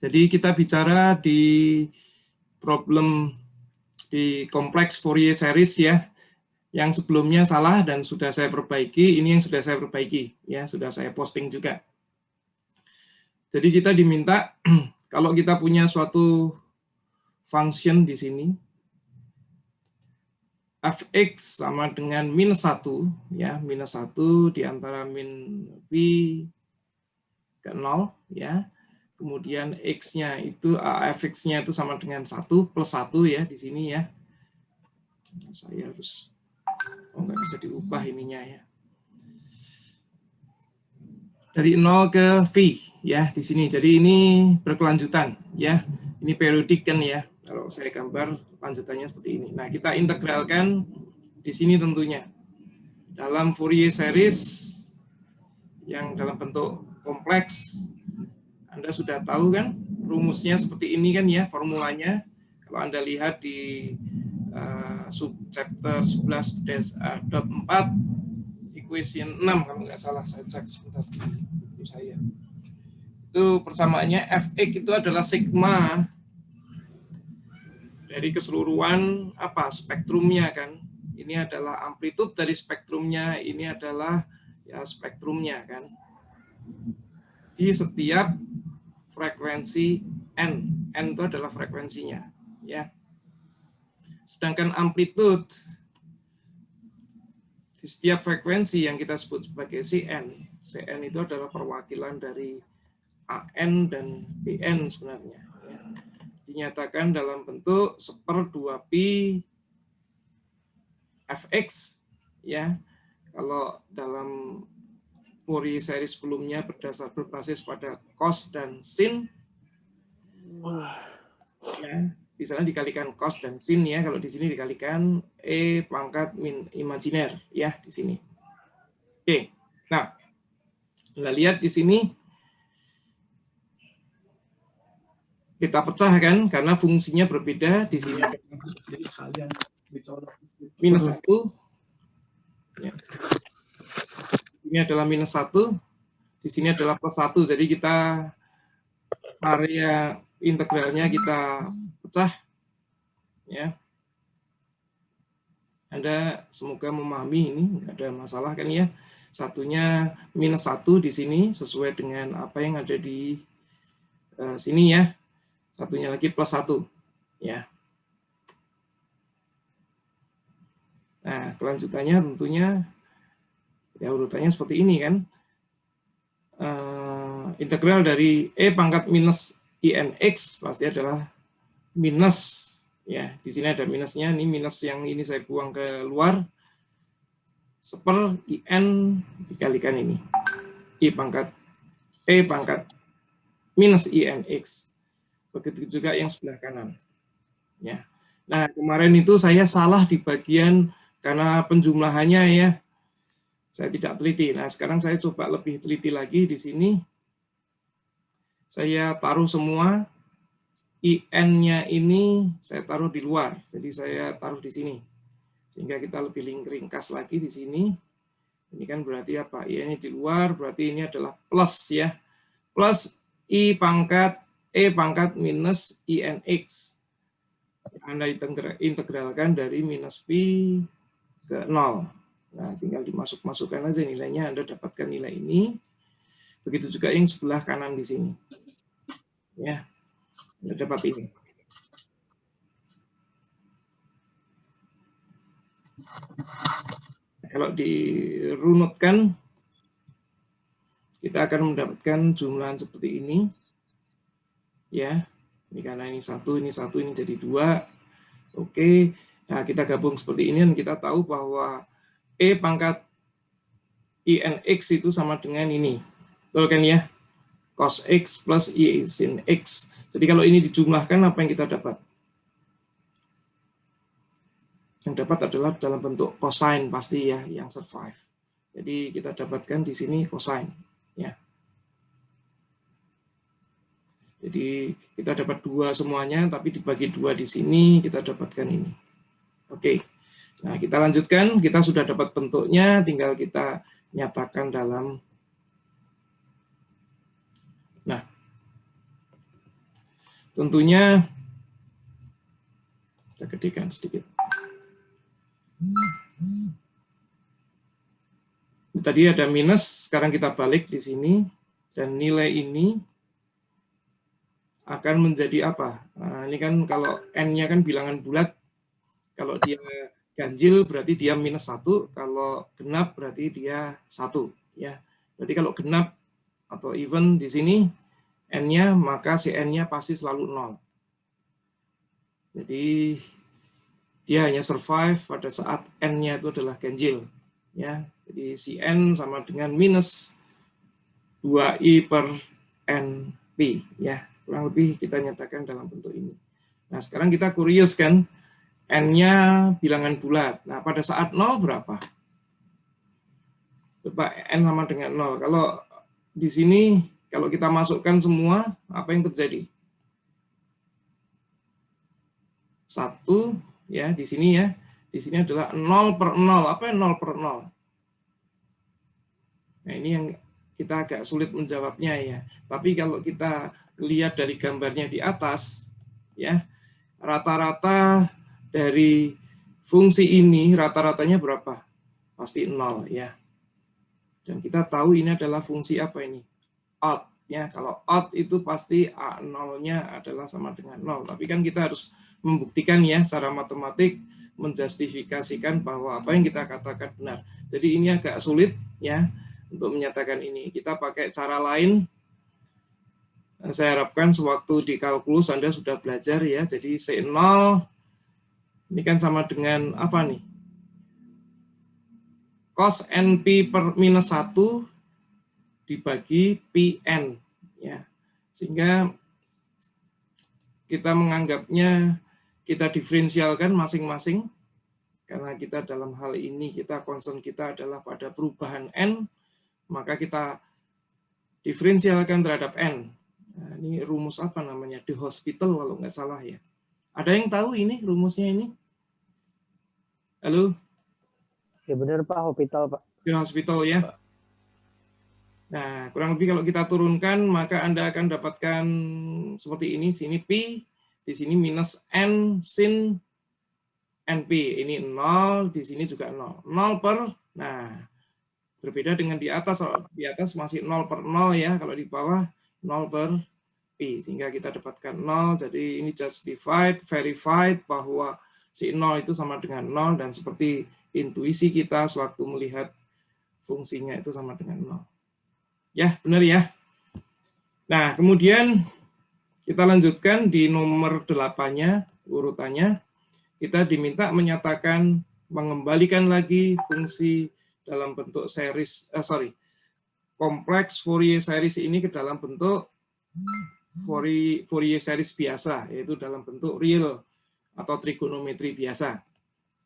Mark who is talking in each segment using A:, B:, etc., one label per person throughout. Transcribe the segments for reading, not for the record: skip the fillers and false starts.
A: Jadi kita bicara di problem di kompleks Fourier series ya, yang sebelumnya salah dan sudah saya perbaiki, ini yang sudah saya perbaiki ya, sudah saya posting juga. Jadi kita diminta kalau kita punya suatu function di sini, fx sama dengan -1 ya, -1 di antara min b ke 0 ya. Kemudian x-nya itu fx-nya itu sama dengan 1 plus 1 ya di sini ya. Saya harus nggak bisa diubah ininya ya. Dari 0 ke v ya di sini. Jadi ini berkelanjutan ya. Ini periodik kan ya. Kalau saya gambar lanjutannya seperti ini. Nah, kita integralkan di sini tentunya. Dalam Fourier series yang dalam bentuk kompleks, Anda sudah tahu kan rumusnya seperti ini kan ya, formulanya. Kalau Anda lihat di subchapter 11-4 equation 6 kalau nggak salah, saya cek sebentar itu saya. Itu persamaannya fx itu adalah sigma dari keseluruhan apa spektrumnya kan. Ini adalah amplitude dari spektrumnya, ini adalah ya spektrumnya kan. Di setiap frekuensi n itu adalah frekuensinya ya. Sedangkan amplitude di setiap frekuensi yang kita sebut sebagai Cn itu adalah perwakilan dari An dan Bn sebenarnya ya. Dinyatakan dalam bentuk 1/2 pi fx ya. Kalau dalam Fourier series sebelumnya berbasis pada cos dan sin ya, misalnya dikalikan cos dan sin ya, kalau di sini dikalikan e pangkat min imajiner ya di sini. Oke. Nah, kita lihat di sini kita pecah kan karena fungsinya berbeda di sini.
B: Jadi sekalian dicolok.
A: -1 ya. Ini adalah -1, di sini adalah +1. Jadi kita area integralnya kita pecah ya. Anda semoga memahami ini, nggak ada masalah kan ya. Satunya -1 di sini sesuai dengan apa yang ada di sini ya. Satunya lagi +1 ya. Nah, kelanjutannya tentunya ya urutannya seperti ini kan. Integral dari e pangkat minus inx pasti adalah minus ya. Di sini ada minusnya, ini minus yang ini saya buang ke luar. 1/in dikalikan ini. E pangkat minus inx. Begitu juga yang sebelah kanan. Ya. Nah, kemarin itu saya salah di bagian karena penjumlahannya ya. Saya tidak teliti. Nah, sekarang saya coba lebih teliti lagi di sini. Saya taruh semua IN-nya ini saya taruh di luar. Jadi saya taruh di sini. Sehingga kita lebih ringkas lagi di sini. Ini kan berarti apa? IN-nya di luar, berarti ini adalah plus ya. Plus E pangkat minus INX. Anda integralkan dari minus pi ke 0. Nah, tinggal dimasukkan aja nilainya, Anda dapatkan nilai ini. Begitu juga yang sebelah kanan di sini. Ya, Anda dapat ini. Kalau dirunutkan, kita akan mendapatkan jumlahan seperti ini. Ya, ini karena ini satu, ini jadi 2. Oke, nah kita gabung seperti ini dan kita tahu bahwa E pangkat INX itu sama dengan ini. Betul kan ya? Cos X plus I sin X. Jadi kalau ini dijumlahkan, apa yang kita dapat? Yang dapat adalah dalam bentuk cosine pasti ya, yang survive. Jadi kita dapatkan di sini cosine. Ya. Jadi kita dapat 2 semuanya, tapi dibagi 2 di sini, kita dapatkan ini. Oke, nah kita lanjutkan, kita sudah dapat bentuknya, tinggal kita nyatakan dalam. Nah, tentunya kita gedekan sedikit. Tadi ada minus, sekarang kita balik di sini, dan nilai ini akan menjadi apa? Nah, ini kan kalau N-nya kan bilangan bulat, kalau dia ganjil berarti dia minus 1, kalau genap berarti dia 1. Ya. Berarti kalau genap atau even di sini N-nya, maka si N-nya pasti selalu 0. Jadi dia hanya survive pada saat N-nya itu adalah ganjil. Ya. Jadi si N sama dengan minus 2I per NP. Ya. Kurang lebih kita nyatakan dalam bentuk ini. Nah, sekarang kita kurius kan, N-nya bilangan bulat. Nah, pada saat 0 berapa? Coba N sama dengan 0. Kalau di sini, kalau kita masukkan semua, apa yang terjadi? 1, ya, di sini ya. Di sini adalah 0 per 0. Apa yang 0 per 0? Nah, ini yang kita agak sulit menjawabnya ya. Tapi kalau kita lihat dari gambarnya di atas, ya, rata-rata dari fungsi ini rata-ratanya berapa? Pasti 0 ya. Dan kita tahu ini adalah fungsi apa ini? Odd ya. Kalau odd itu pasti A0-nya adalah sama dengan 0. Tapi kan kita harus membuktikan ya secara matematik, menjustifikasikan bahwa apa yang kita katakan benar. Jadi ini agak sulit ya untuk menyatakan ini. Kita pakai cara lain. Saya harapkan sewaktu di kalkulus Anda sudah belajar ya. Jadi C0 ini kan sama dengan apa nih? Cos NP per minus 1 dibagi PN. Ya. Sehingga kita menganggapnya, kita diferensialkan masing-masing. Karena kita dalam hal ini, concern kita adalah pada perubahan N, maka kita diferensialkan terhadap N. Nah, ini rumus apa namanya? De Hospital kalau nggak salah ya. Ada yang tahu ini rumusnya ini? Halo?
C: Ya benar Pak, hospital Pak.
A: De Hospital ya. Nah, kurang lebih kalau kita turunkan, maka Anda akan dapatkan seperti ini. Sini P, di sini minus N sin NP. Ini 0, di sini juga 0. 0 per, nah, berbeda dengan di atas. Di atas masih 0 per 0 ya, kalau di bawah 0 per P. Sehingga kita dapatkan 0, jadi ini justified, verified bahwa si 0 itu sama dengan 0, dan seperti intuisi kita sewaktu melihat fungsinya itu sama dengan 0. Ya, benar ya. Nah, kemudian kita lanjutkan di nomor 8-nya, urutannya. Kita diminta menyatakan, mengembalikan lagi fungsi dalam bentuk series, kompleks Fourier series ini ke dalam bentuk Fourier series biasa, yaitu dalam bentuk real atau trigonometri biasa.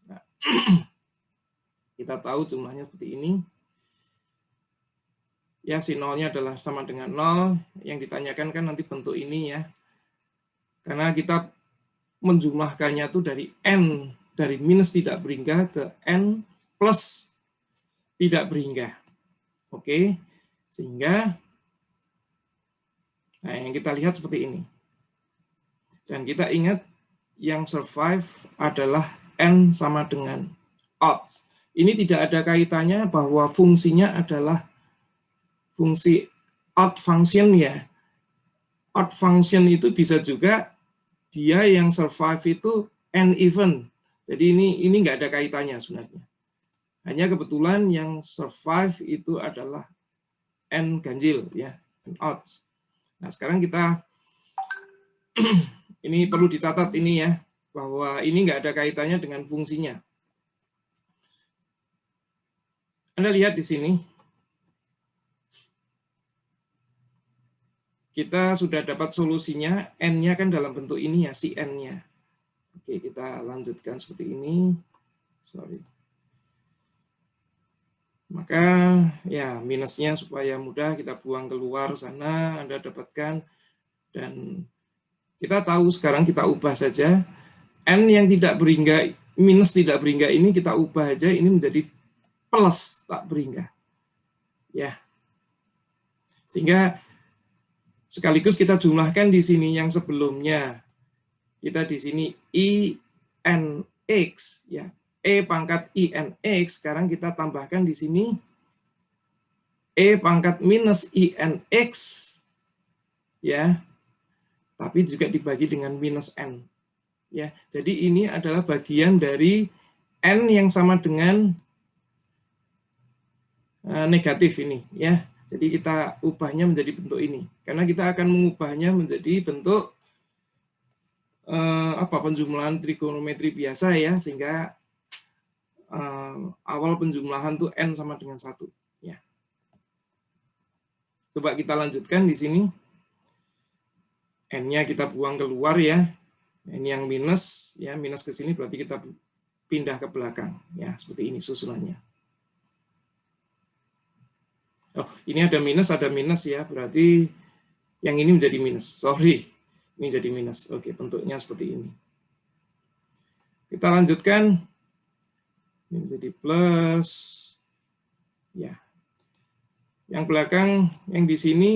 A: Nah, kita tahu jumlahnya seperti ini. Ya, si nolnya adalah sama dengan 0. Yang ditanyakan kan nanti bentuk ini ya. Karena kita menjumlahkannya itu dari N, dari minus tidak berhingga ke N plus tidak berhingga. Oke, sehingga nah yang kita lihat seperti ini. Dan kita ingat yang survive adalah N sama dengan odd. Ini tidak ada kaitannya bahwa fungsinya adalah fungsi odd function ya. Odd function itu bisa juga dia yang survive itu N even. Jadi ini nggak ada kaitannya sebenarnya. Hanya kebetulan yang survive itu adalah N ganjil ya, N odd. Nah, sekarang kita ini perlu dicatat ini ya, bahwa ini nggak ada kaitannya dengan fungsinya. Anda lihat di sini. Kita sudah dapat solusinya, N-nya kan dalam bentuk ini ya, si N-nya. Oke, kita lanjutkan seperti ini. Sorry. Maka ya minusnya supaya mudah kita buang keluar sana, Anda dapatkan. Dan kita tahu sekarang kita ubah saja. N yang tidak berhingga, minus tidak berhingga ini kita ubah aja, ini menjadi plus tak berhingga. Ya. Sehingga Sekaligus kita jumlahkan di sini yang sebelumnya. Kita di sini INX, ya, E pangkat INX, sekarang kita tambahkan di sini E pangkat minus INX, ya, tapi juga dibagi dengan minus N. Ya, jadi ini adalah bagian dari N yang sama dengan negatif ini, ya. Jadi kita ubahnya menjadi bentuk ini, karena kita akan mengubahnya menjadi bentuk penjumlahan trigonometri biasa, ya, sehingga awal penjumlahan tuh N sama dengan 1. Ya. Coba kita lanjutkan di sini. N-nya kita buang keluar, ya. Ini yang minus, ya, minus ke sini berarti kita pindah ke belakang, ya, seperti ini susunannya. Oh, ini ada minus, ya, berarti yang ini menjadi minus. Sorry, ini jadi minus. Oke, bentuknya seperti ini. Kita lanjutkan. Ini menjadi plus. Ya. Yang belakang, yang di sini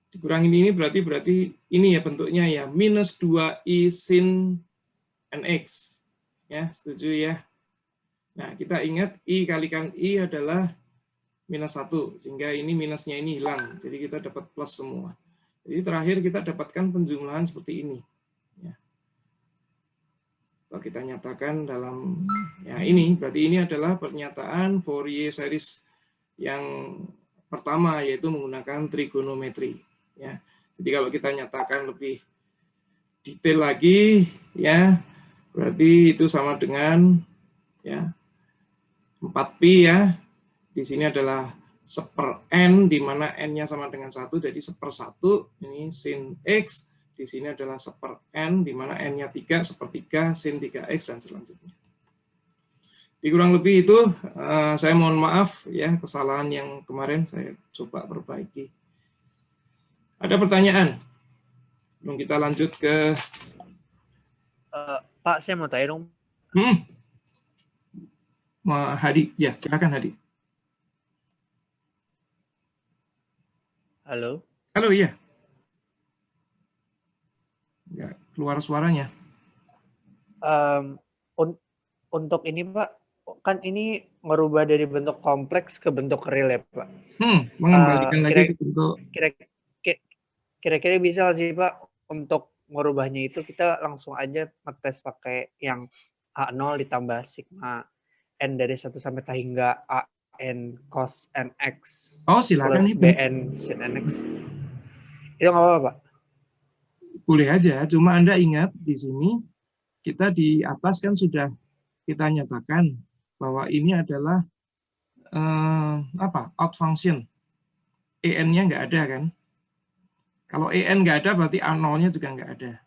A: dikurangin ini berarti ini ya bentuknya, ya, minus 2i sin nx. Ya, setuju, ya. Nah, kita ingat i kalikan i adalah minus 1, sehingga ini minusnya ini hilang. Jadi kita dapat plus semua. Jadi terakhir kita dapatkan penjumlahan seperti ini. Ya. Kalau kita nyatakan dalam, ya, ini, berarti ini adalah pernyataan Fourier series yang pertama, yaitu menggunakan trigonometri. Ya. Jadi kalau kita nyatakan lebih detail lagi, ya, berarti itu sama dengan, ya, 4pi, ya. Di sini adalah 1/n, di mana n-nya sama dengan 1, jadi 1/1, ini sin x. Di sini adalah 1/n, di mana n-nya 3, 1/3, sin 3x, dan selanjutnya. Di kurang lebih itu, saya mohon maaf, ya, kesalahan yang kemarin saya coba perbaiki. Ada pertanyaan? Belum kita lanjut ke...
C: Pak, saya mau tanya dong.
A: Hadi, ya, silakan Hadi.
C: Halo?
A: Halo, iya. Ya, keluar suaranya.
C: Untuk ini, Pak, kan ini merubah dari bentuk kompleks ke bentuk real, ya, Pak?
A: Mengembalikan lagi ke bentuk...
C: Kira-kira bisa sih, Pak, untuk merubahnya itu kita langsung aja ngetes pakai yang A0 ditambah sigma N dari 1 sampai hingga AN cos NX
A: silakan
C: plus
A: itu.
C: BN sin NX. Itu nggak apa-apa, Pak?
A: Boleh aja, cuma Anda ingat di sini, kita di atas kan sudah kita nyatakan bahwa ini adalah out function. EN-nya nggak ada kan? Kalau EN nggak ada, berarti A0-nya juga nggak ada.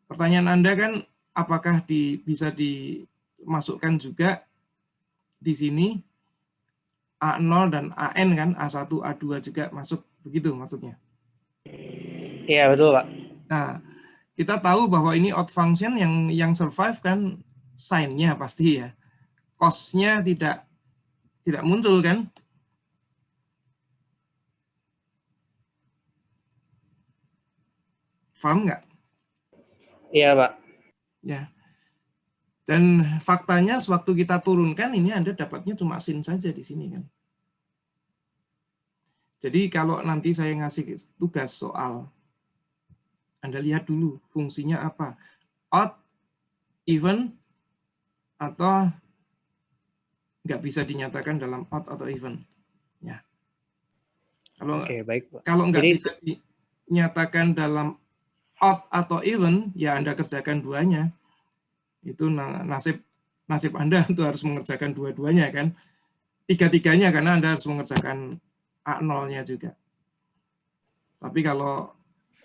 A: Pertanyaan Anda kan, apakah bisa dimasukkan juga di sini A0 dan AN kan, A1, A2 juga masuk, begitu maksudnya?
C: Iya, betul, Pak.
A: Nah, kita tahu bahwa ini out function yang survive kan sign-nya pasti, ya. Cost-nya tidak muncul kan? Paham nggak?
C: Iya, Pak.
A: Ya. Dan faktanya sewaktu kita turunkan ini Anda dapatnya cuma sin saja di sini kan. Jadi kalau nanti saya ngasih tugas soal, Anda lihat dulu fungsinya apa. Odd, even, atau nggak bisa dinyatakan dalam odd atau even. Ya.
C: Baik, Pak.
A: Kalau nggak bisa dinyatakan dalam odd atau even, ya Anda kerjakan duanya. Itu nasib Anda itu harus mengerjakan dua-duanya kan. Tiga-tiganya karena Anda harus mengerjakan A0-nya juga. Tapi kalau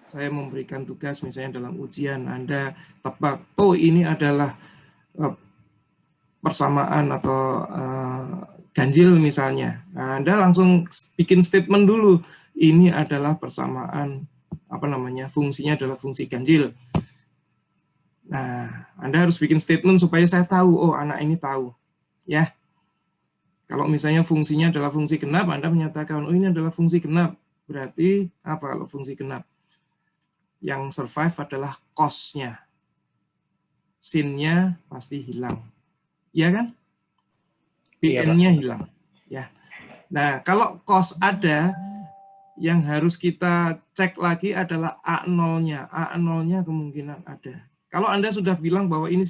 A: saya memberikan tugas misalnya dalam ujian, Anda tebak, ini adalah persamaan atau ganjil misalnya. Nah, Anda langsung bikin statement dulu. Ini adalah persamaan, fungsinya adalah fungsi ganjil. Nah, Anda harus bikin statement supaya saya tahu, anak ini tahu. Ya. Kalau misalnya fungsinya adalah fungsi genap, Anda menyatakan, ini adalah fungsi genap. Berarti apa kalau fungsi genap? Yang survive adalah cos-nya. Sin-nya pasti hilang. Iya kan? Pn-nya hilang. Ya. Nah, kalau cos ada, yang harus kita cek lagi adalah A0-nya. A0-nya kemungkinan ada. Kalau Anda sudah bilang bahwa ini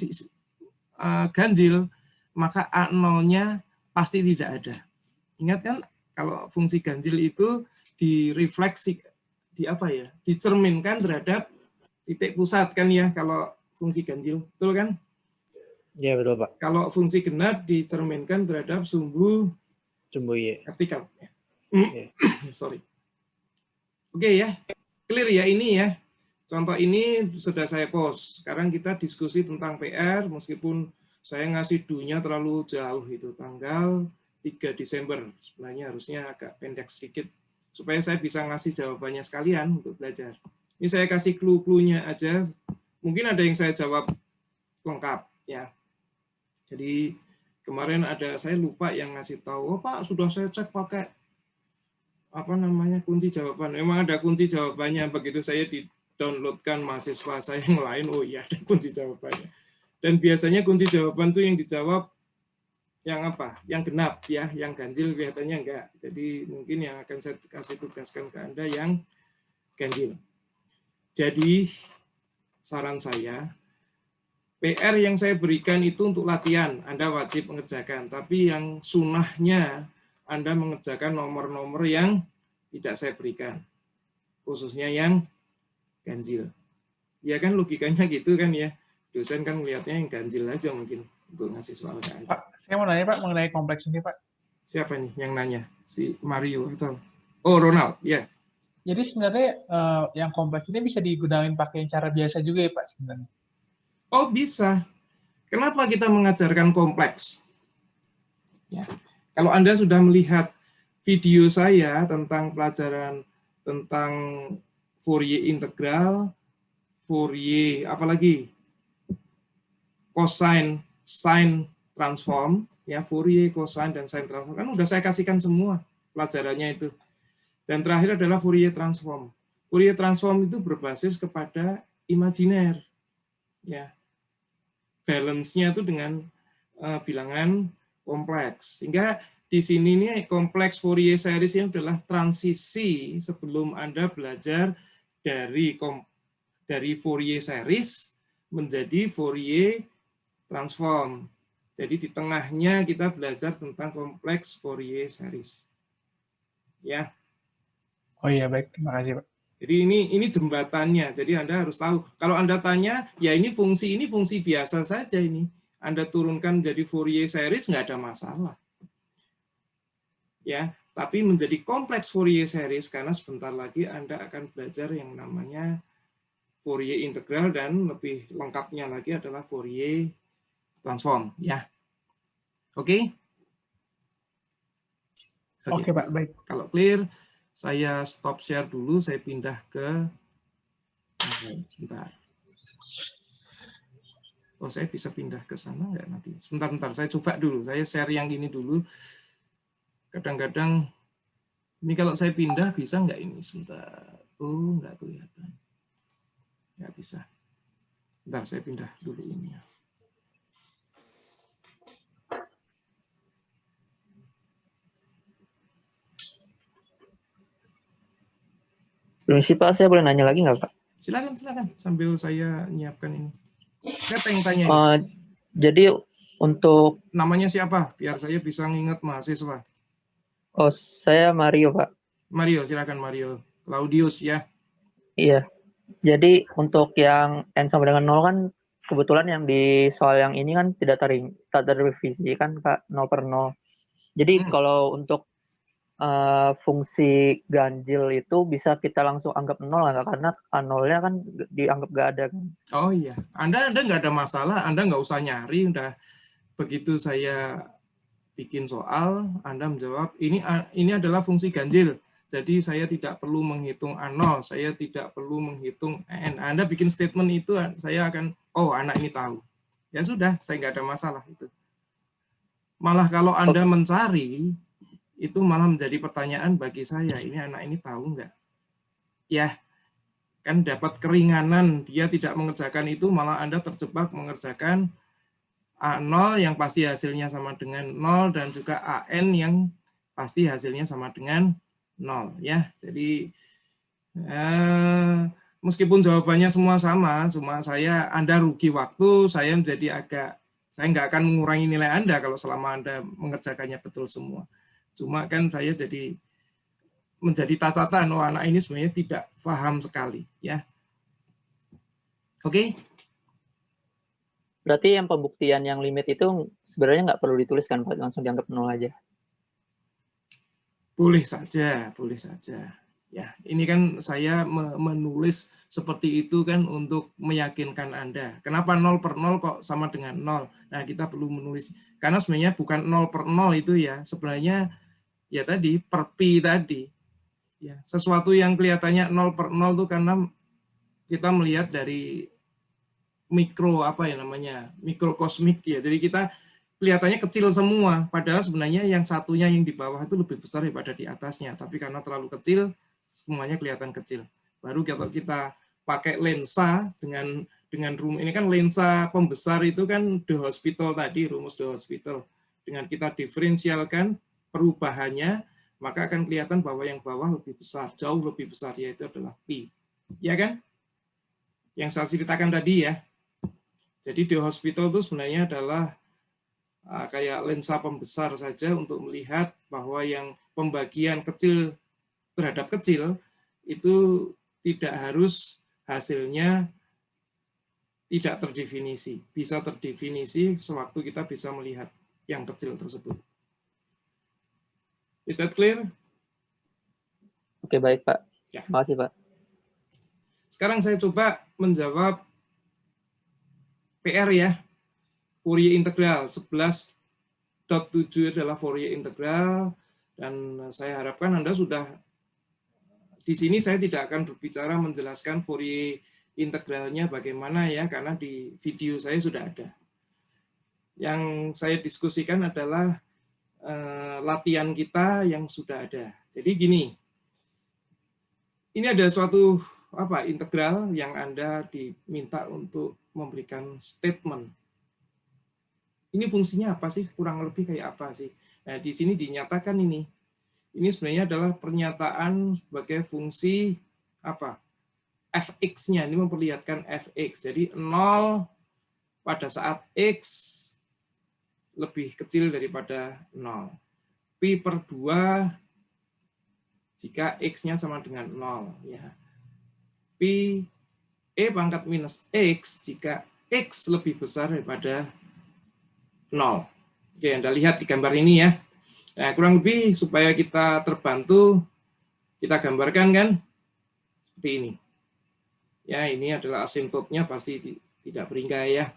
A: ganjil, maka A0-nya pasti tidak ada. Ingat kan, kalau fungsi ganjil itu direfleksi, dicerminkan terhadap titik pusat kan ya, kalau fungsi ganjil, betul kan?
C: Iya betul Pak.
A: Kalau fungsi genap dicerminkan terhadap sumbu
C: Y.
A: vertikal.
C: Yeah.
A: Sorry. Oke ya, clear ya ini ya. Contoh ini sudah saya post. Sekarang kita diskusi tentang PR, meskipun saya ngasih do-nya terlalu jauh itu, tanggal 3 Desember. Sebenarnya harusnya agak pendek sedikit, supaya saya bisa ngasih jawabannya sekalian untuk belajar. Ini saya kasih clue-cluenya aja. Mungkin ada yang saya jawab lengkap ya. Jadi kemarin saya lupa yang ngasih tahu, oh Pak sudah saya cek pakai kunci jawaban. Memang ada kunci jawabannya, begitu saya di-downloadkan mahasiswa saya yang lain, oh iya ada kunci jawabannya. Dan biasanya kunci jawaban itu yang dijawab yang apa? Yang genap ya, yang ganjil kelihatannya enggak. Jadi mungkin yang akan saya kasih tugaskan ke Anda yang ganjil. Jadi saran saya, PR yang saya berikan itu untuk latihan, Anda wajib mengerjakan. Tapi yang sunnahnya Anda mengerjakan nomor-nomor yang tidak saya berikan, khususnya yang ganjil. Ya kan logikanya gitu kan ya, dosen kan melihatnya yang ganjil aja mungkin untuk ngasih soal ke Anda.
D: Pak, saya mau nanya Pak mengenai kompleks ini Pak.
A: Siapa nih yang nanya? Si Mario atau? Oh Ronald, ya.
D: Jadi sebenarnya yang kompleks ini bisa digunakan pakai cara biasa juga ya Pak sebenarnya?
A: Oh bisa. Kenapa kita mengajarkan kompleks? Ya. Kalau Anda sudah melihat video saya tentang pelajaran tentang Fourier integral, Fourier apalagi cosine, sine transform, ya Fourier, cosine dan sine transform kan udah saya kasihkan semua pelajarannya itu. Dan terakhir adalah Fourier transform. Fourier transform itu berbasis kepada imajiner, ya. Balance-nya itu dengan bilangan kompleks. Sehingga di sini nih kompleks Fourier series ini adalah transisi sebelum Anda belajar dari Fourier series menjadi Fourier transform. Jadi di tengahnya kita belajar tentang kompleks Fourier series. Ya.
D: Oh iya baik, terima kasih Pak.
A: Jadi ini jembatannya. Jadi Anda harus tahu. Kalau Anda tanya, ya ini fungsi biasa saja ini. Anda turunkan jadi Fourier series nggak ada masalah. Ya, tapi menjadi kompleks Fourier series karena sebentar lagi Anda akan belajar yang namanya Fourier integral dan lebih lengkapnya lagi adalah Fourier transform, ya. Oke?
D: Oke Pak, baik.
A: Kalau clear, saya stop share dulu, saya pindah ke sebentar. Oh, saya bisa pindah ke sana nggak nanti? Sebentar, saya coba dulu. Saya share yang ini dulu. Kadang-kadang ini kalau saya pindah bisa nggak ini? Sebentar. Oh, nggak kelihatan. Nggak bisa. Bentar, saya pindah dulu ini ya.
C: Permisi Pak, saya boleh nanya lagi nggak Pak?
A: Silakan. Sambil saya nyiapkan ini. Siapa yang tanya ini?
C: Jadi untuk...
A: Namanya siapa? Biar saya bisa nginget mahasiswa.
C: Oh, saya Mario Pak.
A: Mario, silakan Mario. Claudius ya.
C: Iya. Jadi untuk yang N sama dengan 0 kan kebetulan yang di soal yang ini kan tidak terrevisi kan Kak, 0 per 0. Jadi kalau untuk fungsi ganjil itu bisa kita langsung anggap 0 nggak? Karena 0-nya kan dianggap nggak ada kan? Oh
A: iya, Anda nggak ada masalah, Anda nggak usah nyari, udah begitu saya bikin soal, Anda menjawab ini adalah fungsi ganjil. Jadi saya tidak perlu menghitung A0, saya tidak perlu menghitung N. Anda bikin statement itu, saya akan, oh anak ini tahu. Ya sudah, saya nggak ada masalah itu. Malah kalau Anda mencari, itu malah menjadi pertanyaan bagi saya, ini anak ini tahu nggak? Ya, kan dapat keringanan, dia tidak mengerjakan itu, malah Anda terjebak mengerjakan A0 yang pasti hasilnya sama dengan 0, dan juga AN yang pasti hasilnya sama dengan 0. Ya, jadi meskipun jawabannya semua sama, cuma Anda rugi waktu, saya nggak akan mengurangi nilai Anda kalau selama Anda mengerjakannya betul semua. Cuma kan saya jadi menjadi catatan, oh anak ini sebenarnya tidak paham sekali, ya. Oke?
E: Berarti yang pembuktian yang limit itu sebenarnya nggak perlu dituliskan, Pak, langsung dianggap 0 aja.
A: Boleh saja, boleh saja. Ya, ini kan saya menulis seperti itu kan untuk meyakinkan Anda. Kenapa 0 per 0 kok sama dengan 0? Nah, kita perlu menulis. Karena sebenarnya bukan 0 per 0 itu ya. Sebenarnya ya tadi, per pi tadi. Ya, sesuatu yang kelihatannya 0 per 0 itu karena kita melihat dari mikrokosmik ya. Jadi kita kelihatannya kecil semua, padahal sebenarnya yang satunya yang di bawah itu lebih besar daripada di atasnya. Tapi karena terlalu kecil, semuanya kelihatan kecil. Baru kalau kita pakai lensa dengan ini kan lensa pembesar itu kan De Hospital tadi, rumus De Hospital. Dengan kita diferensialkan perubahannya, maka akan kelihatan bahwa yang bawah lebih besar, jauh lebih besar, yaitu adalah pi. Ya kan? Yang saya ceritakan tadi ya. Jadi De Hospital itu sebenarnya adalah kayak lensa pembesar saja untuk melihat bahwa yang pembagian kecil terhadap kecil itu tidak harus hasilnya tidak terdefinisi. Bisa terdefinisi sewaktu kita bisa melihat yang kecil tersebut. Is that clear?
E: Oke, baik, Pak.
A: Ya.
E: Terima kasih, Pak.
A: Sekarang saya coba menjawab PR ya. Fourier integral 11.7 adalah Fourier integral, dan saya harapkan Anda sudah di sini. Saya tidak akan berbicara menjelaskan Fourier integralnya bagaimana ya, karena di video saya sudah ada. Yang saya diskusikan adalah latihan kita yang sudah ada. Jadi gini, ini ada suatu integral yang Anda diminta untuk memberikan statement. Ini fungsinya apa sih? Kurang lebih kayak apa sih? Nah, di sini dinyatakan ini. Ini sebenarnya adalah pernyataan sebagai fungsi apa? Fx-nya. Ini memperlihatkan fx. Jadi 0 pada saat x lebih kecil daripada 0. Pi per 2 jika x-nya sama dengan 0. Ya. Pi e pangkat minus x jika x lebih besar daripada 0. Oke, Anda lihat di gambar ini ya. Nah, kurang lebih supaya kita terbantu, kita gambarkan kan seperti ini. Ya, ini adalah asimptotnya pasti tidak beringsai ya.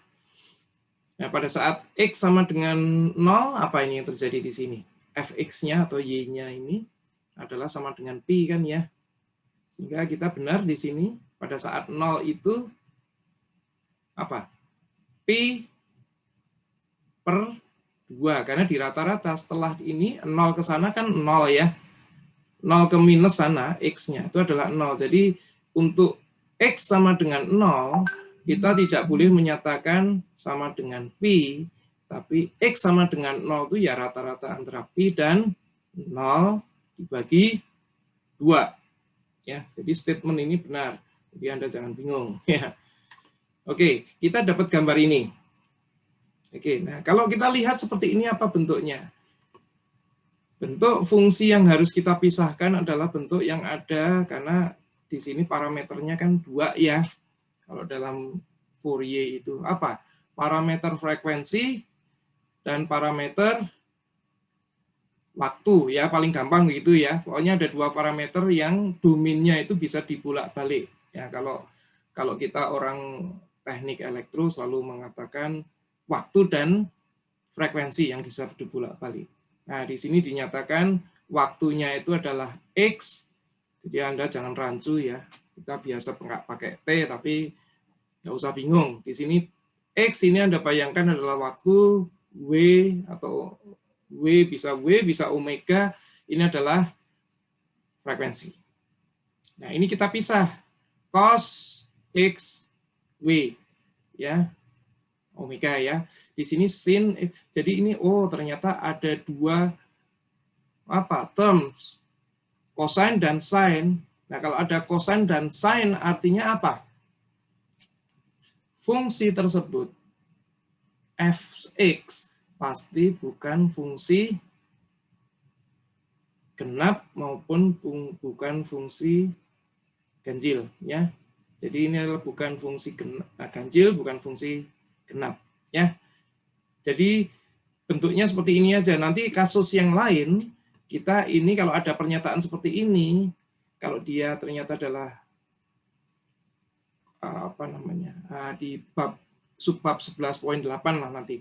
A: Nah, pada saat x sama dengan 0, apa ini yang terjadi di sini? Fx-nya atau y-nya ini adalah sama dengan pi kan ya. Sehingga kita benar di sini pada saat 0 itu apa? Pi per 2, karena di rata-rata setelah ini 0 ke sana kan 0 ya. 0 ke minus sana, x-nya itu adalah 0. Jadi untuk x sama dengan 0, kita tidak boleh menyatakan sama dengan pi, tapi x sama dengan 0 itu ya rata-rata antara pi dan 0 dibagi 2. Ya, jadi statement ini benar. Jadi Anda jangan bingung. Ya. Oke, kita dapat gambar ini. Oke, nah kalau kita lihat seperti ini apa bentuknya? Bentuk fungsi yang harus kita pisahkan adalah bentuk yang ada, karena di sini parameternya kan 2 ya. Kalau dalam Fourier itu apa? Parameter frekuensi dan parameter waktu ya, paling gampang gitu ya. Pokoknya ada 2 parameter yang domainnya itu bisa dibolak-balik. Ya, kalau kita orang teknik elektro selalu mengatakan waktu dan frekuensi yang bisa dibolak-balik. Nah, di sini dinyatakan waktunya itu adalah X. Jadi Anda jangan rancu ya. Kita biasa nggak pakai T, tapi nggak usah bingung. Di sini X ini Anda bayangkan adalah waktu, W atau W bisa omega, ini adalah frekuensi. Nah, ini kita pisah cos X W ya, omega ya. Di sini sin X. Jadi ini ternyata ada dua terms, cosine dan sine. Nah, kalau ada cosine dan sine artinya apa? Fungsi tersebut fx pasti bukan fungsi genap maupun bukan fungsi ganjil ya. Jadi ini adalah bukan fungsi ganjil, bukan fungsi genap ya. Jadi bentuknya seperti ini aja. Nanti kasus yang lain kita ini kalau ada pernyataan seperti ini, kalau dia ternyata adalah di subbab 11.8 lah nanti.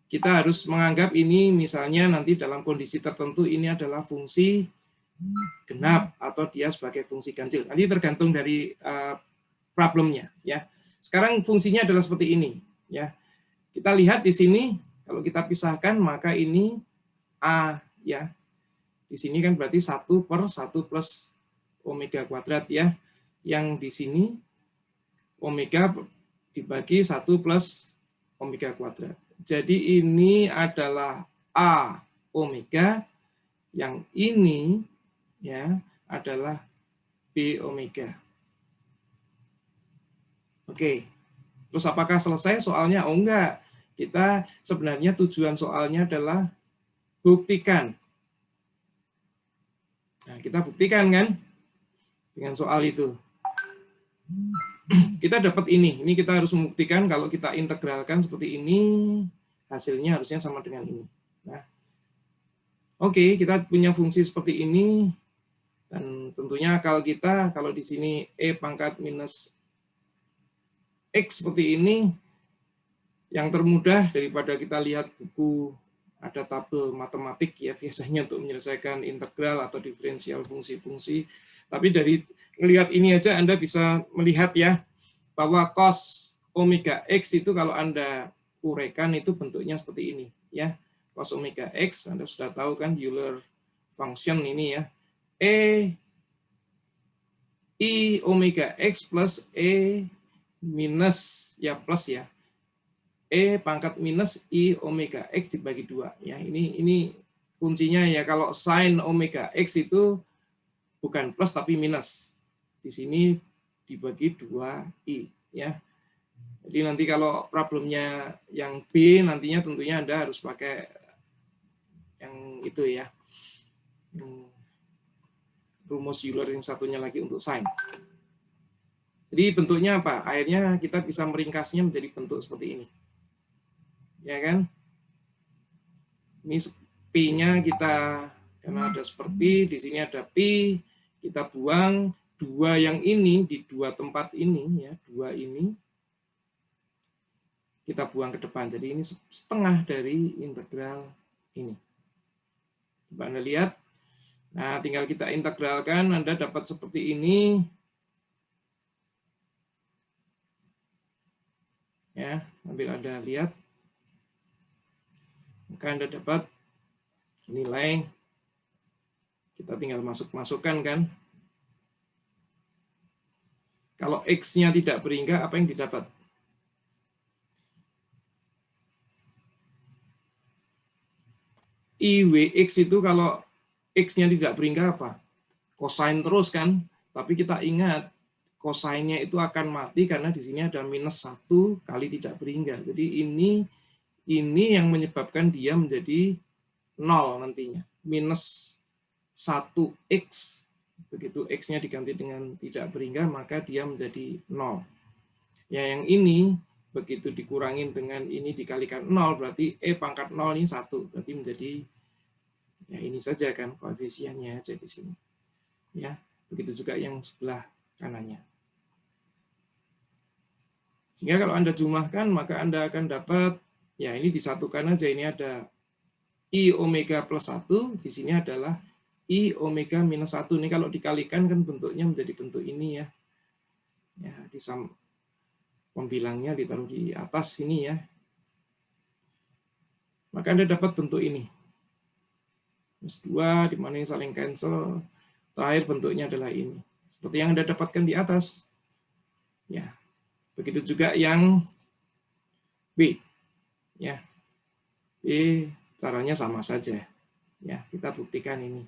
A: Kita harus menganggap ini misalnya nanti dalam kondisi tertentu ini adalah fungsi genap atau dia sebagai fungsi ganjil. Nanti tergantung dari problemnya ya. Sekarang fungsinya adalah seperti ini ya. Kita lihat di sini kalau kita pisahkan maka ini A ya. Di sini kan berarti 1/1 plus omega kuadrat ya. Yang di sini omega dibagi 1 plus omega kuadrat. Jadi ini adalah A omega, yang ini ya adalah B omega. Oke. Terus apakah selesai soalnya? Oh enggak. Kita sebenarnya tujuan soalnya adalah buktikan. Nah, kita buktikan kan dengan soal itu. Kita dapat ini kita harus membuktikan kalau kita integralkan seperti ini, hasilnya harusnya sama dengan ini. Nah, oke, kita punya fungsi seperti ini, dan tentunya akal kita, kalau di sini E pangkat minus X seperti ini, yang termudah daripada kita lihat buku, ada tabel matematik ya, biasanya untuk menyelesaikan integral atau diferensial fungsi-fungsi, tapi dari melihat ini aja Anda bisa melihat ya, bahwa cos omega X itu kalau Anda uraikan itu bentuknya seperti ini ya. Cos omega X Anda sudah tahu kan Euler function ini ya. I omega X plus E minus ya plus ya. E pangkat minus I omega X dibagi 2 ya. Ini kuncinya ya, kalau sin omega X itu bukan plus tapi minus. Di sini dibagi 2i ya. Jadi nanti kalau problemnya yang B nantinya tentunya Anda harus pakai yang itu ya. Rumus Euler yang satunya lagi untuk sin. Jadi bentuknya apa? Akhirnya kita bisa meringkasnya menjadi bentuk seperti ini. Ya kan? Ini P-nya kita karena ada seperti di sini ada P, kita buang 2 yang ini di 2 tempat ini ya, 2 ini kita buang ke depan. Jadi ini setengah dari integral ini. Coba Anda lihat. Nah, tinggal kita integralkan, Anda dapat seperti ini. Ya, ambil Anda lihat. Maka Anda dapat nilai, kita tinggal masukkan kan. Kalau X-nya tidak berhingga, apa yang didapat? IWX itu kalau X-nya tidak berhingga apa? Cosine terus kan? Tapi kita ingat, cosine-nya itu akan mati karena di sini ada minus 1 kali tidak berhingga. Jadi ini yang menyebabkan dia menjadi 0 nantinya. Minus 1X. Begitu X-nya diganti dengan tidak berhingga, maka dia menjadi 0. Ya, yang ini, begitu dikurangin dengan ini dikalikan 0, berarti E pangkat 0 ini 1. Berarti menjadi, ya ini saja kan, koefisiennya aja di sini. Ya, begitu juga yang sebelah kanannya. Sehingga kalau Anda jumlahkan, maka Anda akan dapat, ya ini disatukan aja, ini ada I omega plus 1, di sini adalah I omega minus 1. Ini kalau dikalikan kan bentuknya menjadi bentuk ini ya. Ya, pembilangnya ditaruh di atas sini ya. Maka Anda dapat bentuk ini. Minus 2, di mana ini saling cancel. Terakhir bentuknya adalah ini. Seperti yang Anda dapatkan di atas. Ya. Begitu juga yang B. Ya. B caranya sama saja. Ya, kita buktikan ini.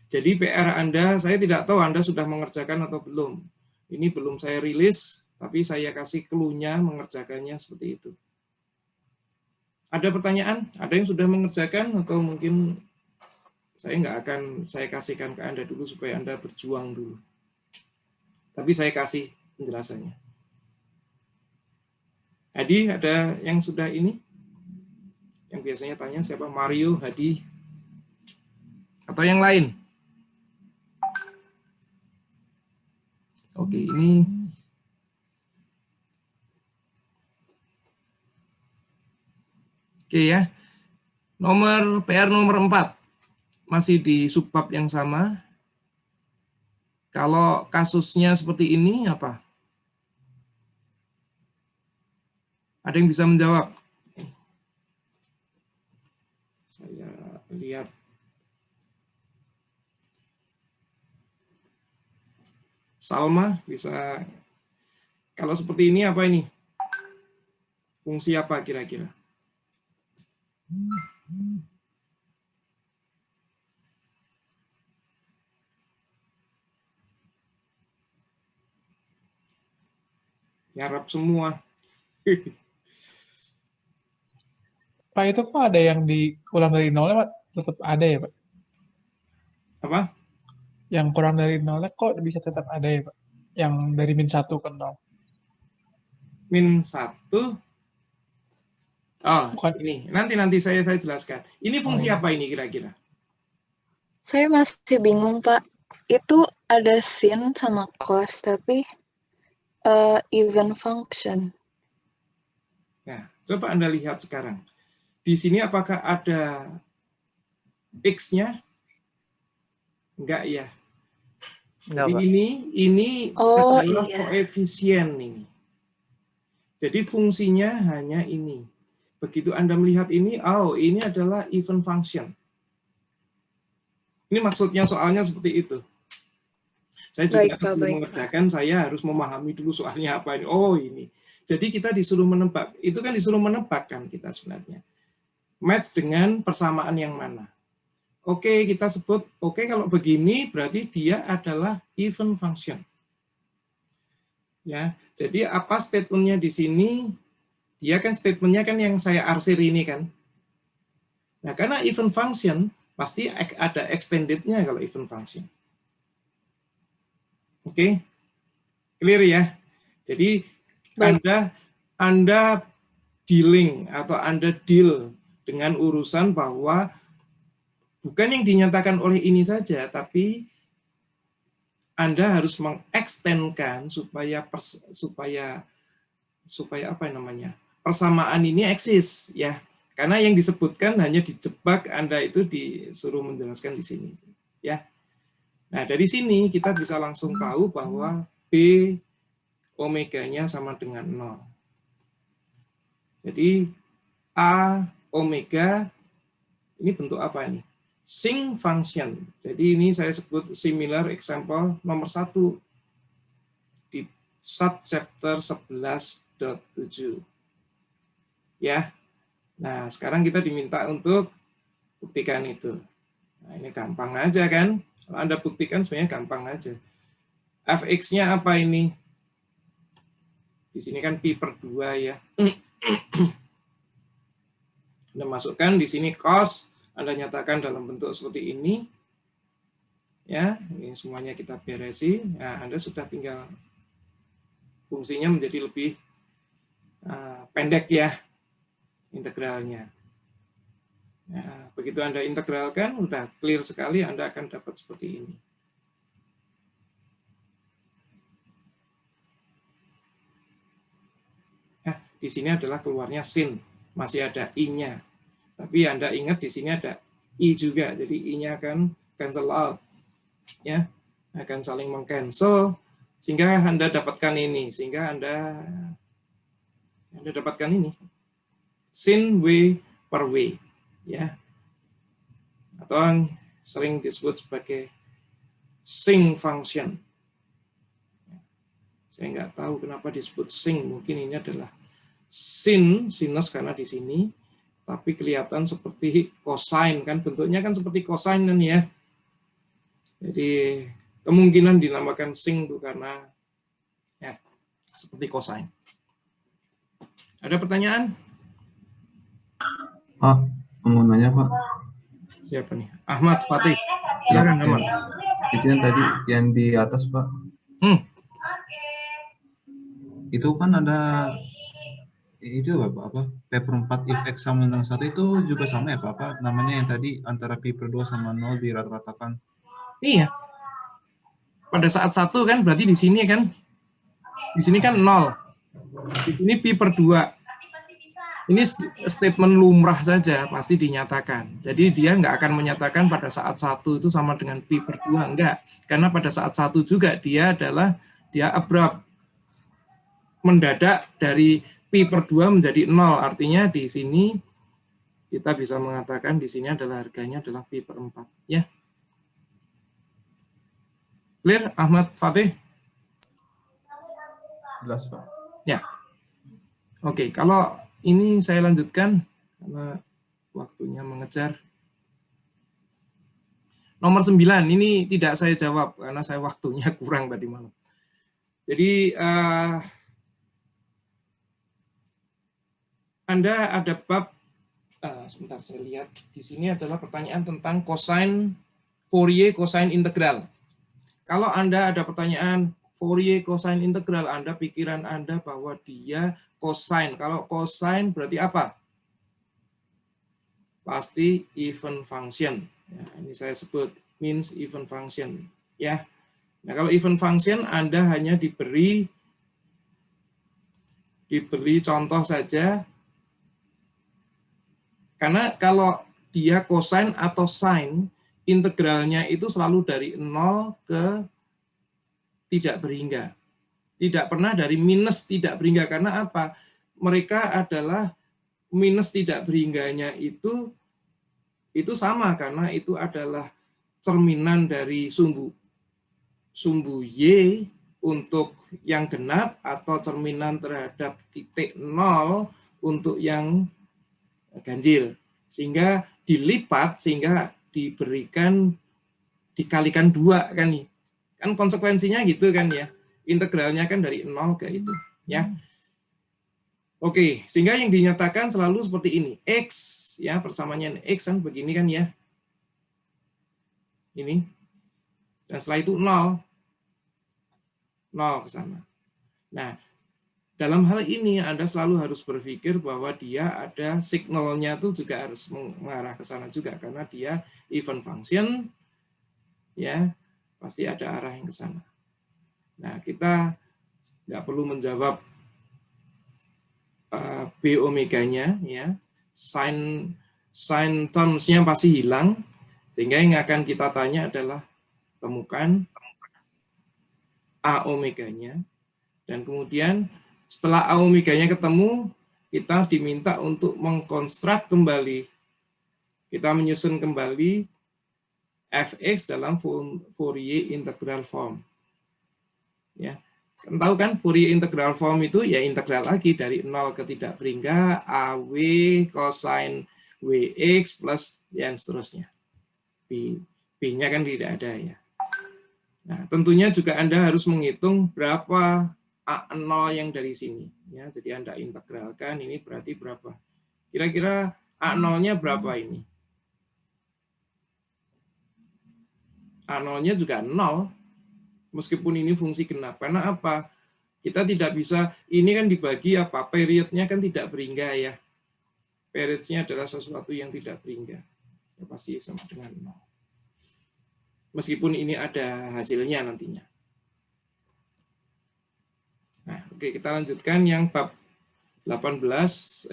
A: Jadi PR Anda, saya tidak tahu Anda sudah mengerjakan atau belum. Ini belum saya rilis, tapi saya kasih clue-nya mengerjakannya seperti itu. Ada pertanyaan? Ada yang sudah mengerjakan atau mungkin saya nggak akan saya kasihkan ke Anda dulu supaya Anda berjuang dulu. Tapi saya kasih penjelasannya. Hadi, ada yang sudah ini? Yang biasanya tanya siapa? Mario, Hadi, atau yang lain? Oke, ini oke ya. PR nomor 4 masih di subbab yang sama. Kalau kasusnya seperti ini apa? Ada yang bisa menjawab? Saya lihat. Salma bisa, kalau seperti ini apa ini? Fungsi apa kira-kira? Nyarap semua.
D: Pak, itu kok ada yang kurang dari nolnya, Pak? Tetap ada ya, Pak?
A: Apa?
D: Yang kurang dari nolnya kok bisa tetap ada ya, Pak? Yang dari -1 ke 0.
A: -1. Oh,
D: Bukan.
A: ini. Nanti saya jelaskan. Ini fungsi apa ini kira-kira?
F: Saya masih bingung, Pak. Itu ada sin sama cos, tapi even function.
A: Nah, coba Anda lihat sekarang. Di sini apakah ada X-nya? Enggak ya.
C: Enggak,
A: Jadi
C: Pak.
A: ini
F: Oh,
A: adalah
F: iya.
A: koefisien ini. Jadi fungsinya hanya ini. Begitu Anda melihat ini, oh ini adalah even function. Ini maksudnya soalnya seperti itu. Saya juga sebelum mengerjakan, saya harus memahami dulu soalnya apa ini. Oh ini. Jadi kita disuruh menebak. Itu kan disuruh menebak kan kita sebenarnya. Match dengan persamaan yang mana. Oke, kita sebut, oke kalau begini berarti dia adalah even function. Ya, jadi apa statementnya di sini? Dia kan statementnya kan yang saya arsir ini kan. Nah, karena even function pasti ada extended-nya kalau even function. Oke, clear ya. Jadi Anda dealing atau Anda deal dengan urusan bahwa bukan yang dinyatakan oleh ini saja, tapi Anda harus mengekstenkan supaya apa namanya, persamaan ini eksis ya. Karena yang disebutkan hanya dijebak, Anda itu disuruh menjelaskan di sini ya. Nah, dari sini kita bisa langsung tahu bahwa B omeganya sama dengan 0. Jadi A omega ini bentuk apa ini? Sinc function. Jadi ini saya sebut similar example nomor 1 di subchapter 11.7. Ya. Nah, sekarang kita diminta untuk buktikan itu. Nah, ini gampang aja kan? Kalau Anda buktikan sebenarnya gampang aja. Fx-nya apa ini? Di sini kan pi per 2 ya. Anda masukkan di sini cos, Anda nyatakan dalam bentuk seperti ini. Ya, ini semuanya kita beresi. Nah, Anda sudah tinggal fungsinya menjadi lebih pendek ya integralnya. Nah, begitu Anda integralkan, udah clear sekali, Anda akan dapat seperti ini. Nah, di sini adalah keluarnya sin, masih ada i-nya. Tapi Anda ingat di sini ada i juga, jadi i-nya akan cancel out. Ya, akan saling meng-cancel, sehingga Anda dapatkan ini, sehingga Anda dapatkan ini. Sin W per W. Ya. Atau sering disebut sebagai sinc function. Saya nggak tahu kenapa disebut sinc, mungkin ini adalah sinus karena di sini, tapi kelihatan seperti cosine kan, bentuknya kan seperti cosine kan ya. Jadi kemungkinan dinamakan sinc itu karena ya seperti cosine. Ada pertanyaan?
G: Pak, mau nanya Pak.
A: Siapa nih? Ahmad Fatih.
G: Ya,
A: Silakan Ahmad.
G: itu yang tadi yang di atas Pak. Itu kan ada itu apa P/4 if X sama dengan 1 itu juga sama ya Pak? Apa namanya yang tadi antara pi/2 sama 0 dirata-ratakan?
A: Iya. Pada saat 1 kan berarti di sini kan 0. Di sini pi/2. Ini statement lumrah saja, pasti dinyatakan. Jadi dia nggak akan menyatakan pada saat 1 itu sama dengan pi/2, enggak. Karena pada saat 1 juga dia abrupt. Mendadak dari pi/2 menjadi 0, artinya di sini kita bisa mengatakan di sini adalah harganya adalah pi/4. Ya. Clear, Ahmad Fatih?
G: Jelas Pak.
A: Ya. Oke, kalau ini saya lanjutkan karena waktunya mengejar. Nomor 9, ini tidak saya jawab karena saya waktunya kurang tadi malam. Jadi Anda ada bab, sebentar saya lihat, di sini adalah pertanyaan tentang cosine, Fourier cosine integral. Kalau Anda ada pertanyaan Fourier cosine integral, pikiran Anda bahwa dia cosine. Kalau cosine berarti apa? Pasti even function. Ya, ini saya sebut means even function. Ya. Nah, kalau even function Anda hanya diberi contoh saja. Karena kalau dia cosine atau sine, integralnya itu selalu dari 0 ke tidak berhingga. Tidak pernah dari minus tidak berhingga. Karena apa? Mereka adalah minus tidak berhingganya itu sama, karena itu adalah cerminan dari sumbu Y untuk yang genap atau cerminan terhadap titik 0 untuk yang ganjil, sehingga dilipat, sehingga dikalikan 2 kan nih. Kan konsekuensinya gitu kan ya. Integralnya kan dari 0 ke itu ya. Oke, sehingga yang dinyatakan selalu seperti ini. X ya, persamaannya X kan begini kan ya. Ini. Dan setelah itu 0 ke sana. Nah, dalam hal ini Anda selalu harus berpikir bahwa dia ada signalnya itu juga harus mengarah ke sana juga, karena dia even function ya, pasti ada arah yang ke sana. Nah, kita nggak perlu menjawab B omeganya ya, sin terms-nya pasti hilang, sehingga yang akan kita tanya adalah temukan A omeganya, dan kemudian setelah A omeganya ketemu, kita diminta untuk mengkonstruk kembali. Kita menyusun kembali fx dalam Fourier integral form. Ya, tahu kan Fourier integral form itu ya integral lagi dari 0 ke tidak berhingga AW cosine WX plus dan seterusnya. B-nya kan tidak ada ya. Nah, tentunya juga Anda harus menghitung berapa A0 yang dari sini. Ya, jadi Anda integralkan, ini berarti berapa? Kira-kira A0-nya berapa ini? A0-nya juga 0, meskipun ini fungsi genap. Karena apa? Kita tidak bisa, ini kan dibagi apa? Periodnya kan tidak berhingga ya. Periodnya adalah sesuatu yang tidak berhingga. Ya, pasti sama dengan 0. Meskipun ini ada hasilnya nantinya. Nah, oke, kita lanjutkan yang bab 18,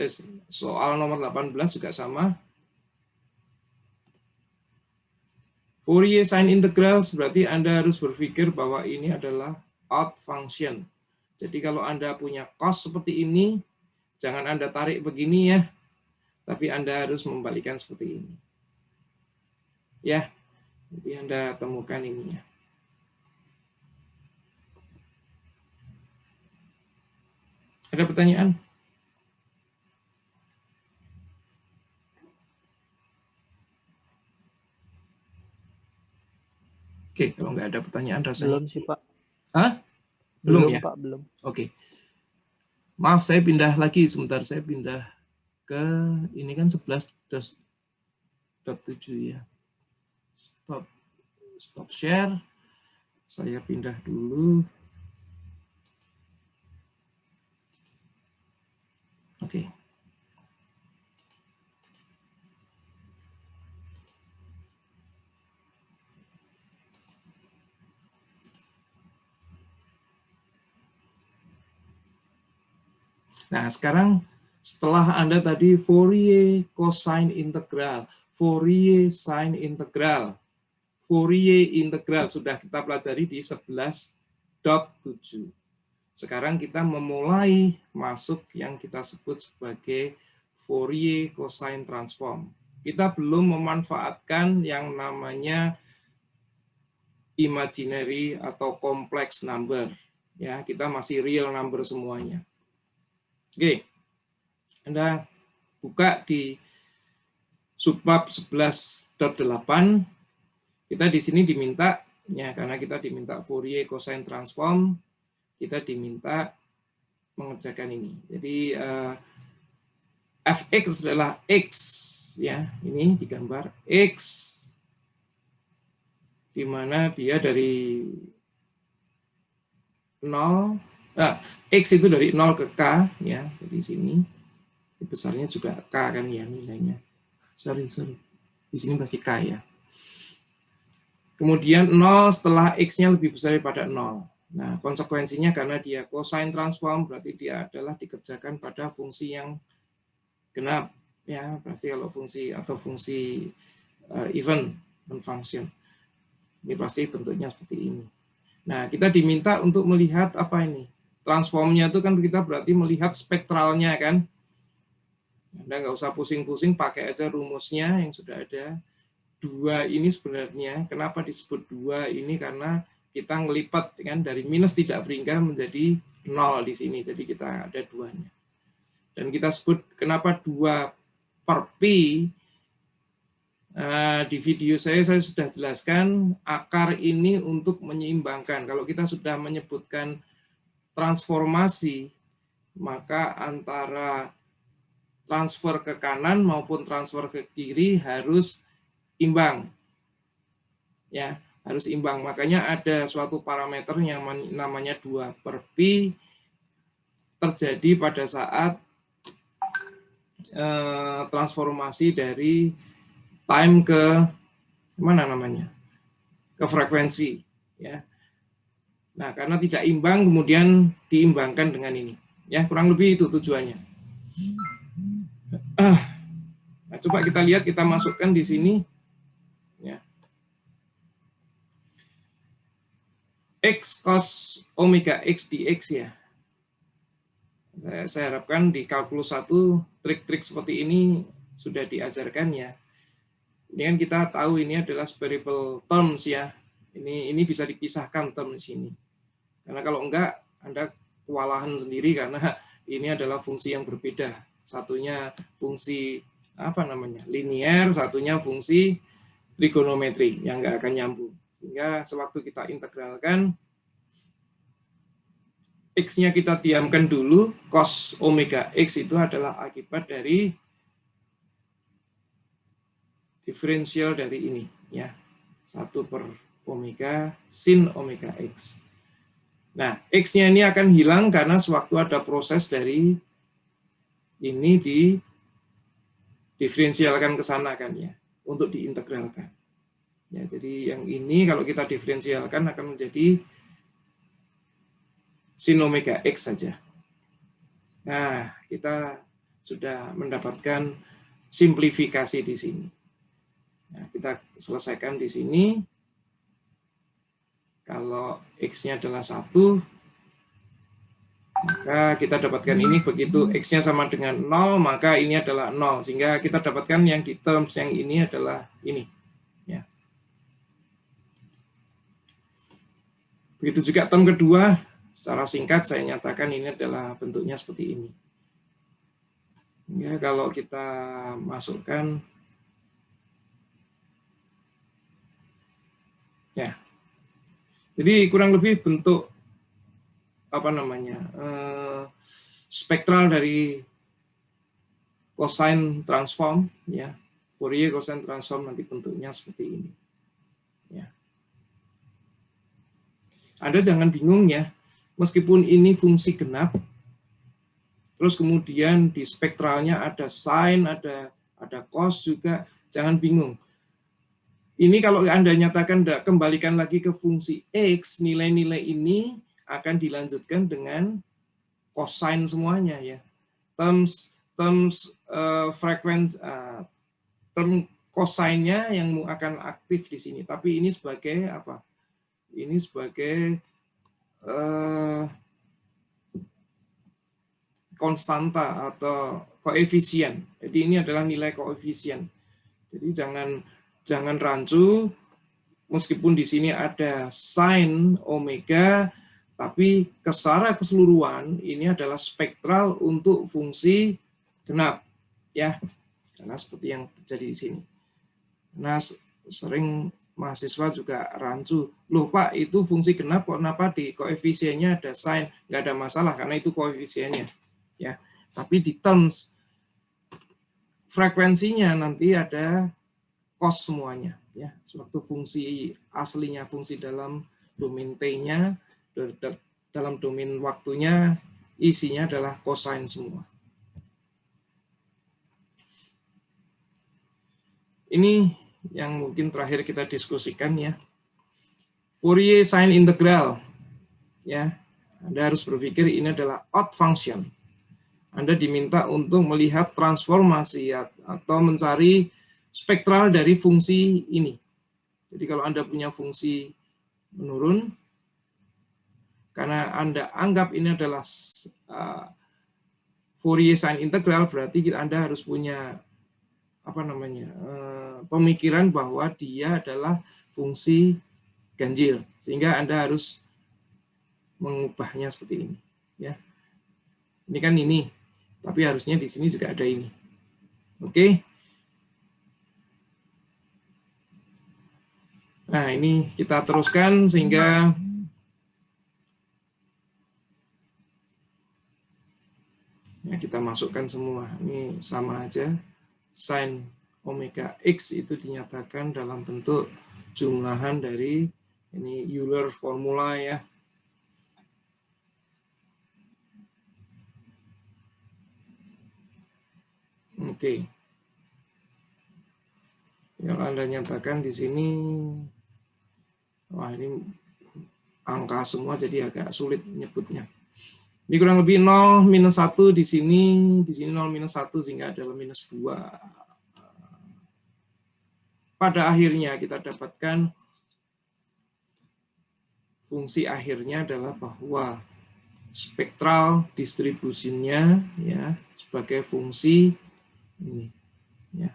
A: soal nomor 18 juga sama. Fourier sine integrals berarti Anda harus berpikir bahwa ini adalah odd function. Jadi kalau Anda punya cos seperti ini, jangan Anda tarik begini ya, tapi Anda harus membalikan seperti ini. Ya, Jadi Anda temukan ininya. Ada pertanyaan? Oke, kalau nggak ada pertanyaan rasanya.
C: Belum sih, Pak.
A: Hah? Belum ya?
C: Pak, belum.
A: Oke. Maaf, saya pindah lagi sebentar. Saya pindah ke ini kan 11.7 ya. Stop share. Saya pindah dulu. Oke. Nah, sekarang setelah Anda tadi Fourier cosine integral, Fourier sine integral, Fourier integral sudah kita pelajari di 11.7. Sekarang kita memulai masuk yang kita sebut sebagai Fourier cosine transform. Kita belum memanfaatkan yang namanya imaginary atau complex number. Ya, kita masih real number semuanya. Oke, Anda buka di subbab 11.8. Kita di sini diminta, ya karena kita diminta Fourier cosine transform, kita diminta mengerjakan ini. Jadi fx adalah x, ya ini digambar x, di mana dia dari 0. X itu dari 0 ke K, ya, dari sini. Besarnya juga K kan ya nilainya. Sorry. Di sini pasti K ya. Kemudian 0 setelah X-nya lebih besar daripada 0. Nah, konsekuensinya karena dia cosine transform, berarti dia adalah dikerjakan pada fungsi yang genap. Ya, pasti kalau fungsi atau fungsi even function. Ini pasti bentuknya seperti ini. Nah, kita diminta untuk melihat apa ini? Transformnya itu kan kita berarti melihat spektralnya kan. Anda nggak usah pusing-pusing, pakai aja rumusnya yang sudah ada. 2 ini sebenarnya, kenapa disebut 2 ini? Karena kita ngelipat kan dari minus tidak beringkah menjadi 0 di sini. Jadi kita ada 2-nya. Dan kita sebut kenapa 2 per pi. Di video saya sudah jelaskan akar ini untuk menyeimbangkan. Kalau kita sudah menyebutkan transformasi, maka antara transfer ke kanan maupun transfer ke kiri harus imbang. Ya, harus imbang. Makanya ada suatu parameter yang namanya 2 per pi terjadi pada saat transformasi dari time ke mana namanya? Ke frekuensi, ya. Nah, karena tidak imbang, kemudian diimbangkan dengan ini. Ya, kurang lebih itu tujuannya. Nah, coba kita lihat, kita masukkan di sini. Ya. X cos omega X dx ya. Saya harapkan di kalkulus 1, trik-trik seperti ini sudah diajarkan ya. Ini kan kita tahu ini adalah variable terms ya. Ini bisa dipisahkan term di sini. Karena kalau enggak, Anda kewalahan sendiri karena ini adalah fungsi yang berbeda. Satunya fungsi apa namanya? Linear, satunya fungsi trigonometri yang enggak akan nyambung. Sehingga sewaktu kita integralkan, X-nya kita diamkan dulu, cos omega X itu adalah akibat dari diferensial dari ini ya. 1 per omega sin omega X. Nah, X-nya ini akan hilang karena sewaktu ada proses dari ini diferensialkan ke sana kan ya, untuk diintegralkan. Ya, jadi yang ini kalau kita diferensialkan akan menjadi sin omega X saja. Nah, kita sudah mendapatkan simplifikasi di sini. Nah, kita selesaikan di sini. Kalau X-nya adalah 1, maka kita dapatkan ini begitu X-nya sama dengan 0, maka ini adalah 0. Sehingga kita dapatkan yang di terms yang ini adalah ini. Ya. Begitu juga term kedua, secara singkat saya nyatakan ini adalah bentuknya seperti ini. Ya, kalau kita masukkan, ya, jadi kurang lebih bentuk apa namanya spektral dari cosine transform, ya, Fourier cosine transform nanti bentuknya seperti ini. Ya. Anda jangan bingung ya, meskipun ini fungsi genap, terus kemudian di spektralnya ada sin, ada cos juga, jangan bingung. Ini kalau Anda nyatakan kembalikan lagi ke fungsi X, nilai-nilai ini akan dilanjutkan dengan cosine semuanya ya. Term cosine-nya yang akan aktif di sini. Tapi ini sebagai apa? Ini sebagai konstanta atau koefisien. Jadi ini adalah nilai koefisien. Jadi jangan rancu, meskipun di sini ada sin omega, tapi secara keseluruhan ini adalah spektral untuk fungsi genap, ya, karena seperti yang terjadi di sini. Nah, sering mahasiswa juga rancu, loh Pak, itu fungsi genap kok kenapa di koefisiennya ada sin? Nggak ada masalah karena itu koefisiennya, ya. Tapi di terms frekuensinya nanti ada cos semuanya, ya. Suatu fungsi aslinya, fungsi dalam domain T-nya, dalam domain waktunya isinya adalah cosine semua. Ini yang mungkin terakhir kita diskusikan ya. Fourier sine integral. Ya. Anda harus berpikir ini adalah odd function. Anda diminta untuk melihat transformasi atau mencari spektral dari fungsi ini. Jadi kalau Anda punya fungsi menurun, karena Anda anggap ini adalah Fourier sine integral, berarti Anda harus punya apa namanya pemikiran bahwa dia adalah fungsi ganjil, sehingga Anda harus mengubahnya seperti ini. Ya, ini kan ini, tapi harusnya di sini juga ada ini. Oke. Nah ini kita teruskan sehingga ya, kita masukkan semua, ini sama aja, sin omega x itu dinyatakan dalam bentuk jumlahan dari ini Euler formula ya. Oke. Yang Anda nyatakan di sini, wah ini angka semua jadi agak sulit menyebutnya. Ini kurang lebih 0, minus 1 di sini 0, minus 1, sehingga adalah minus 2. Pada akhirnya kita dapatkan fungsi akhirnya adalah bahwa spektral distribusinya ya sebagai fungsi ini ya.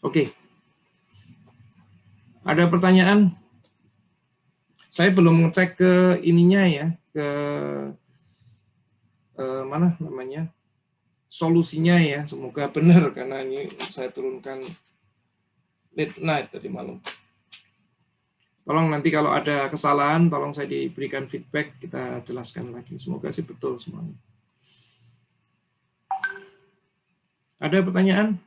A: Oke. Ada pertanyaan? Saya belum ngecek ke ininya ya, ke mana namanya solusinya ya. Semoga benar karena ini saya turunkan late night tadi malam. Tolong nanti kalau ada kesalahan, tolong saya diberikan feedback, kita jelaskan lagi. Semoga sih betul semuanya. Ada pertanyaan?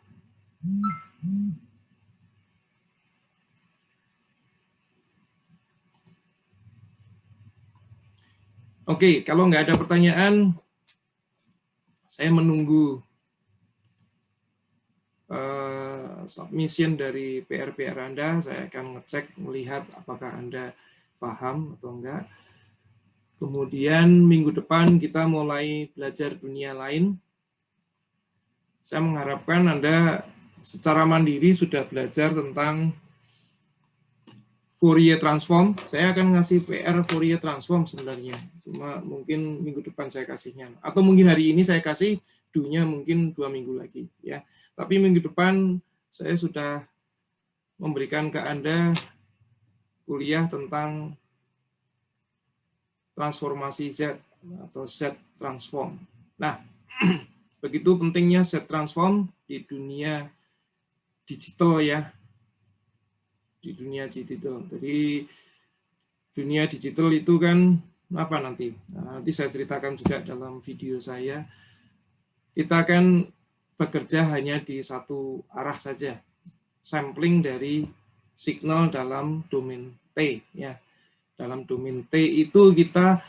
A: Oke, kalau nggak ada pertanyaan, saya menunggu submission dari PR-PR Anda. Saya akan ngecek, melihat apakah Anda paham atau enggak. Kemudian minggu depan kita mulai belajar dunia lain. Saya mengharapkan Anda secara mandiri sudah belajar tentang Fourier transform. Saya akan ngasih PR Fourier transform sebenarnya. Cuma mungkin minggu depan saya kasihnya. Atau mungkin hari ini saya kasih, do-nya mungkin 2 minggu lagi. Ya. Tapi minggu depan saya sudah memberikan ke Anda kuliah tentang transformasi Z atau Z transform. Nah, begitu pentingnya Z transform di dunia digital ya. Di dunia digital. Jadi dunia digital itu kan apa nanti? Nah, nanti saya ceritakan juga dalam video saya. Kita kan bekerja hanya di satu arah saja. Sampling dari signal dalam domain T ya. Dalam domain T itu kita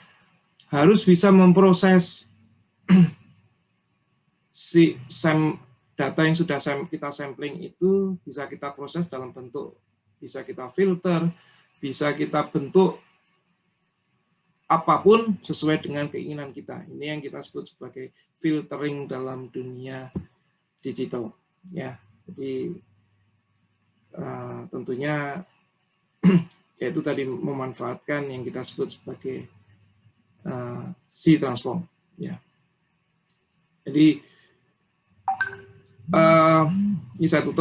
A: harus bisa memproses data yang sudah kita sampling itu bisa kita proses dalam bentuk, bisa kita filter, bisa kita bentuk apapun sesuai dengan keinginan kita. Ini yang kita sebut sebagai filtering dalam dunia digital. Ya, jadi tentunya yaitu tadi memanfaatkan yang kita sebut sebagai C transform. Ya, jadi ini saya tutup.